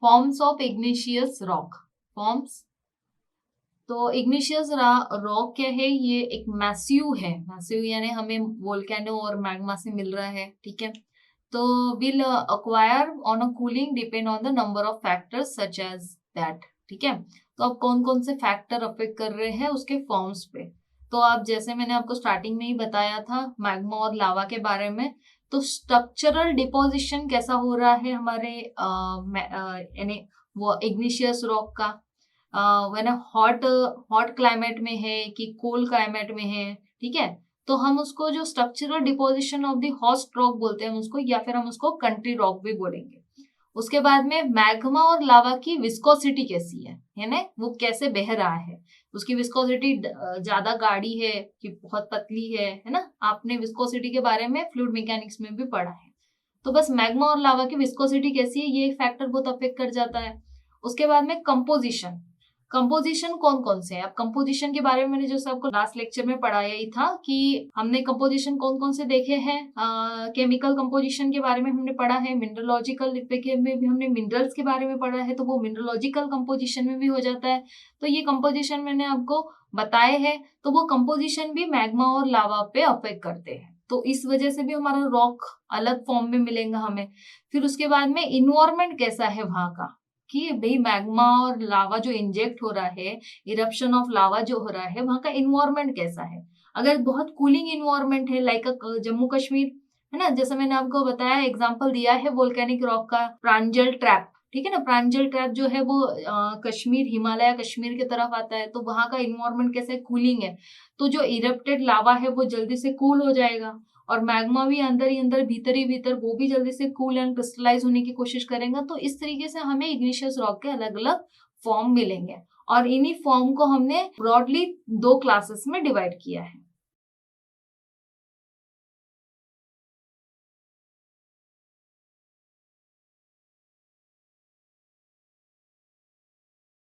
Forms of igneous rock. Forms, तो igneous rock क्या है, ये एक मैसिव है। मैसिव यानी हमें वोल्केनो और मैग्मा से मिल रहा है, ठीक है। तो will acquire on a cooling depend on the number of factors such as that, ठीक है। तो अब कौन कौन से फैक्टर अफेक्ट कर रहे हैं उसके फॉर्म्स पे। तो आप जैसे मैंने आपको स्टार्टिंग में ही बताया था मैग्मा और लावा के बारे में, तो स्ट्रक्चरल डिपोजिशन कैसा हो रहा है हमारे यानी वो इग्निशियस रॉक का, वह हॉट हॉट क्लाइमेट में है कि कोल्ड क्लाइमेट में है, ठीक है। तो हम उसको जो structural deposition of the hot rock बोलते हैं उसको, या फिर हम उसको कंट्री रॉक भी बोलेंगे। उसके बाद में मैग्मा और लावा की विस्कोसिटी कैसी है ना, वो कैसे बह रहा है, उसकी विस्कोसिटी ज्यादा गाढ़ी है कि बहुत पतली है ना। आपने विस्कोसिटी के बारे में फ्लूइड मैकेनिक्स में भी पढ़ा है। तो बस मैग्मा और लावा की विस्कोसिटी कैसी है, ये फैक्टर बहुत अफेक्ट कर जाता है। उसके बाद में कंपोजिशन, कंपोजिशन कौन कौन से हैं। अब कंपोजिशन के बारे में मैंने जो आपको लास्ट लेक्चर में पढ़ाया ही था कि हमने कंपोजिशन कौन कौन से देखे हैं। केमिकल कंपोजिशन के बारे में हमने पढ़ा है, मिनरलॉजिकल में भी हमने मिनरल्स के बारे में पढ़ा है, तो वो मिनरलॉजिकल कंपोजिशन में भी हो जाता है। तो ये कंपोजिशन मैंने आपको बताए हैं, तो वो कंपोजिशन भी मैग्मा और लावा पे अफेक्ट करते हैं। तो इस वजह से भी हमारा रॉक अलग फॉर्म में मिलेगा हमें। फिर उसके बाद में इन्वायरमेंट कैसा है वहां का, कि भाई मैग्मा और लावा जो इंजेक्ट हो रहा है, इरप्शन ऑफ लावा जो हो रहा है, वहां का इन्वायरमेंट कैसा है। अगर बहुत कूलिंग इन्वायरमेंट है लाइक जम्मू कश्मीर है ना, जैसे मैंने आपको बताया एग्जांपल दिया है वोल्केनिक रॉक का प्रांजल ट्रैप, ठीक है ना। प्रांजल ट्रैप जो है वो कश्मीर, हिमालय कश्मीर की तरफ आता है, तो वहां का इन्वायरमेंट कैसा है, कूलिंग है। तो जो इरप्टेड लावा है वो जल्दी से कूल हो जाएगा, और मैग्मा भी अंदर ही अंदर भीतर ही भीतर वो भी जल्दी से कूल एंड क्रिस्टलाइज होने की कोशिश करेंगे। तो इस तरीके से हमें इग्निशियस रॉक के अलग अलग फॉर्म मिलेंगे, और इन्हीं फॉर्म को हमने ब्रॉडली 2 क्लासेस में डिवाइड किया है।